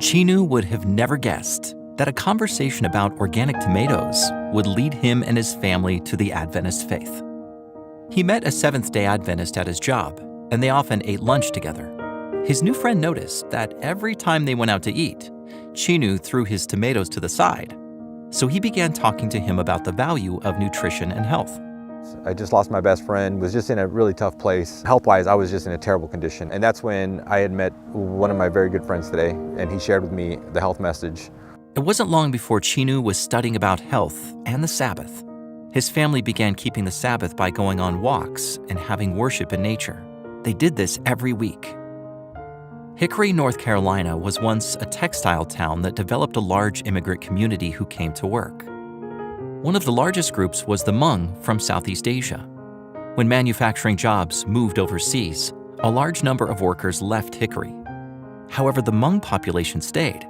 Chinu would have never guessed that a conversation about organic tomatoes would lead him and his family to the Adventist faith. He met a Seventh-day Adventist at his job, and they often ate lunch together. His new friend noticed that every time they went out to eat, Chinu threw his tomatoes to the side. So he began talking to him about the value of nutrition and health. I just lost my best friend, was just in a really tough place. Health-wise, I was just in a terrible condition. And that's when I had met one of my very good friends today, and he shared with me the health message. It wasn't long before Chinu was studying about health and the Sabbath. His family began keeping the Sabbath by going on walks and having worship in nature. They did this every week. Hickory, North Carolina was once a textile town that developed a large immigrant community who came to work. One of the largest groups was the Hmong from Southeast Asia. When manufacturing jobs moved overseas, a large number of workers left Hickory. However, the Hmong population stayed.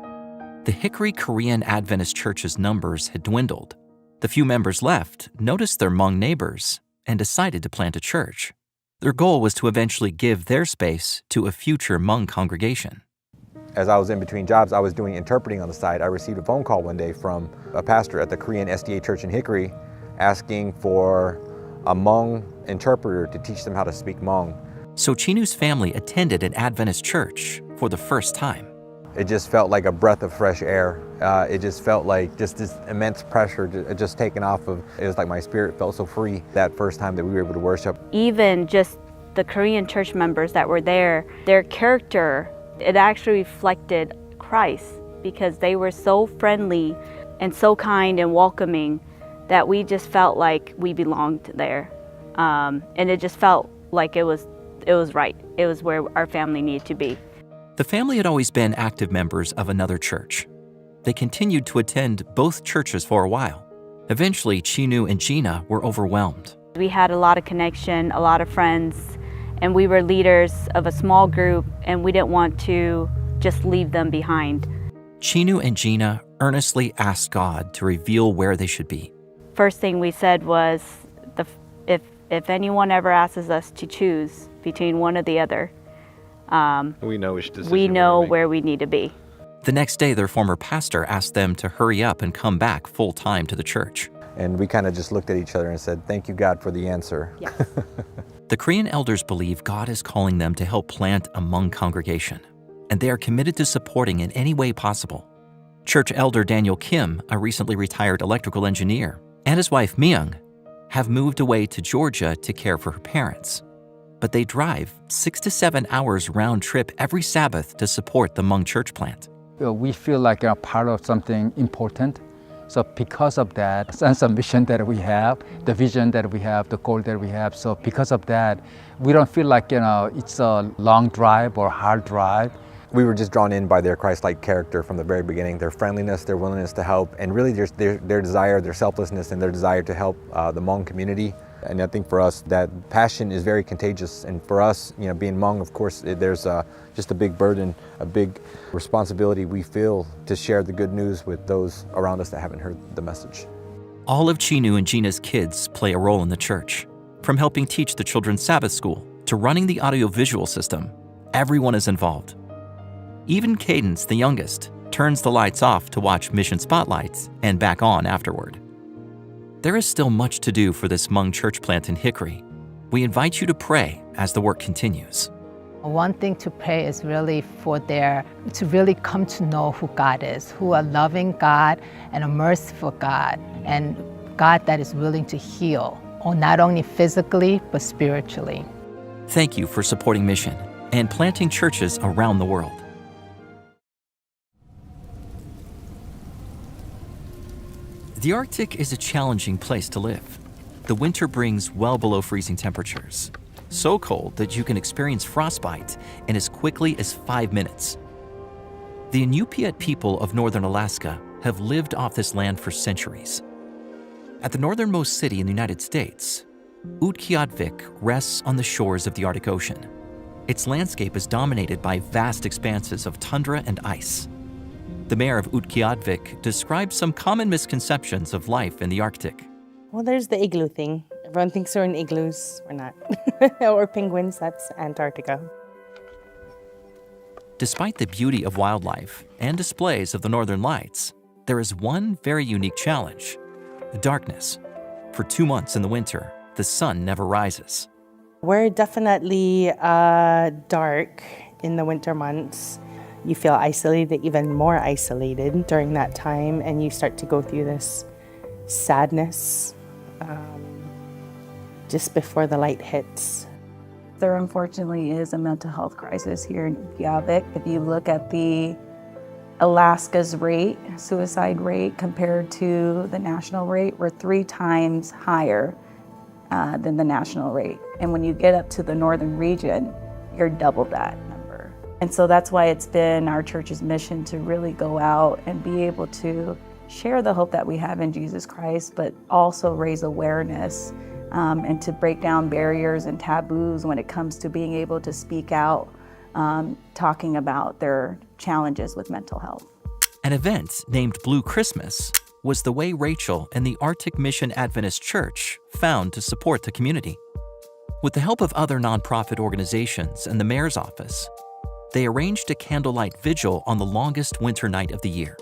The Hickory Korean Adventist Church's numbers had dwindled. The few members left noticed their Hmong neighbors and decided to plant a church. Their goal was to eventually give their space to a future Hmong congregation. As I was in between jobs, I was doing interpreting on the side. I received a phone call one day from a pastor at the Korean SDA Church in Hickory asking for a Hmong interpreter to teach them how to speak Hmong. So Chinu's family attended an Adventist church for the first time. It just felt like a breath of fresh air. It just felt like just this immense pressure just taken off of, it was like my spirit felt so free that first time that we were able to worship. Even just the Korean church members that were there, their character, it actually reflected Christ because they were so friendly and so kind and welcoming that we just felt like we belonged there. And it just felt like it was right. It was where our family needed to be. The family had always been active members of another church. They continued to attend both churches for a while. Eventually, Chinu and Gina were overwhelmed. We had a lot of connection, a lot of friends, and we were leaders of a small group, and we didn't want to just leave them behind. Chinu and Gina earnestly asked God to reveal where they should be. First thing we said was, if anyone ever asks us to choose between one or the other, we know which decision we know where we need to be. The next day, their former pastor asked them to hurry up and come back full-time to the church. And we kind of just looked at each other and said, thank you, God, for the answer. Yes. The Korean elders believe God is calling them to help plant a Hmong congregation, and they are committed to supporting in any way possible. Church elder Daniel Kim, a recently retired electrical engineer, and his wife Myung have moved away to Georgia to care for her parents. But they drive 6 to 7 hours round trip every Sabbath to support the Hmong church plant. We feel like a part of something important. So because of that sense of mission that we have, the vision that we have, the goal that we have, so because of that, we don't feel like, it's a long drive or hard drive. We were just drawn in by their Christ-like character from the very beginning, their friendliness, their willingness to help, and really their desire, their selflessness, and their desire to help the Hmong community. And I think for us, that passion is very contagious. And for us, being Hmong, of course, there's just a big burden, a big responsibility we feel to share the good news with those around us that haven't heard the message. All of Chinu and Gina's kids play a role in the church. From helping teach the children's Sabbath school to running the audiovisual system, everyone is involved. Even Cadence, the youngest, turns the lights off to watch Mission Spotlights and back on afterward. There is still much to do for this Hmong church plant in Hickory. We invite you to pray as the work continues. One thing to pray is really to really come to know who God is, who a loving God and a merciful God, and God that is willing to heal, not only physically, but spiritually. Thank you for supporting Mission and planting churches around the world. The Arctic is a challenging place to live. The winter brings well below freezing temperatures, so cold that you can experience frostbite in as quickly as 5 minutes. The Inupiat people of northern Alaska have lived off this land for centuries. At the northernmost city in the United States, Utqiagvik rests on the shores of the Arctic Ocean. Its landscape is dominated by vast expanses of tundra and ice. The mayor of Utqiagvik describes some common misconceptions of life in the Arctic. Well, there's the igloo thing. Everyone thinks we're in igloos. We're not. Or penguins, that's Antarctica. Despite the beauty of wildlife and displays of the northern lights, there is one very unique challenge: darkness. For 2 months in the winter, the sun never rises. We're definitely dark in the winter months. You feel isolated, even more isolated during that time, and you start to go through this sadness just before the light hits. There unfortunately is a mental health crisis here in Reykjavik. If you look at the Alaska's rate, suicide rate, compared to the national rate, we're 3 times higher than the national rate. And when you get up to the northern region, you're double that number. And so that's why it's been our church's mission to really go out and be able to share the hope that we have in Jesus Christ, but also raise awareness and to break down barriers and taboos when it comes to being able to speak out, talking about their challenges with mental health. An event named Blue Christmas was the way Rachel and the Arctic Mission Adventist Church found to support the community. With the help of other nonprofit organizations and the mayor's office, they arranged a candlelight vigil on the longest winter night of the year.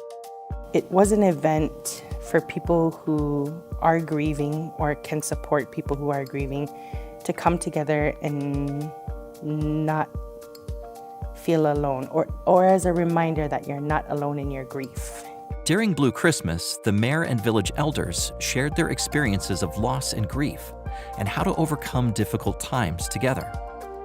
It was an event for people who are grieving or can support people who are grieving to come together and not feel alone, or as a reminder that you're not alone in your grief. During Blue Christmas, the mayor and village elders shared their experiences of loss and grief and how to overcome difficult times together.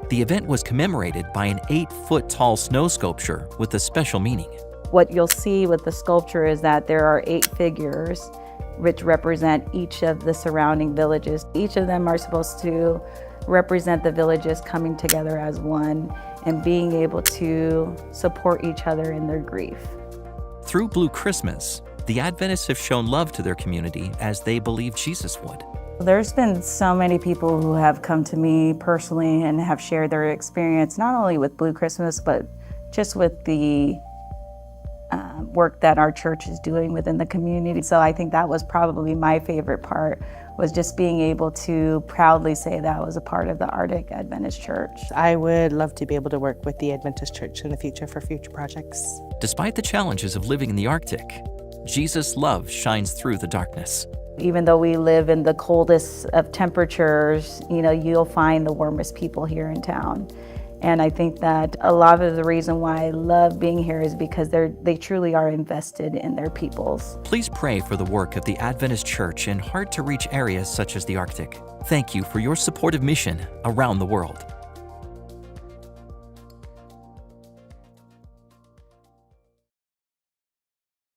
The event was commemorated by an 8-foot-tall snow sculpture with a special meaning. What you'll see with the sculpture is that there are 8 figures which represent each of the surrounding villages. Each of them are supposed to represent the villages coming together as one and being able to support each other in their grief. Through Blue Christmas, the Adventists have shown love to their community as they believe Jesus would. There's been so many people who have come to me personally and have shared their experience, not only with Blue Christmas, but just with the work that our church is doing within the community. So I think that was probably my favorite part, was just being able to proudly say that I was a part of the Arctic Adventist Church. I would love to be able to work with the Adventist Church in the future for future projects. Despite the challenges of living in the Arctic, Jesus' love shines through the darkness. Even though we live in the coldest of temperatures, you'll find the warmest people here in town. And I think that a lot of the reason why I love being here is because they truly are invested in their peoples. Please pray for the work of the Adventist Church in hard-to-reach areas such as the Arctic. Thank you for your support of mission around the world.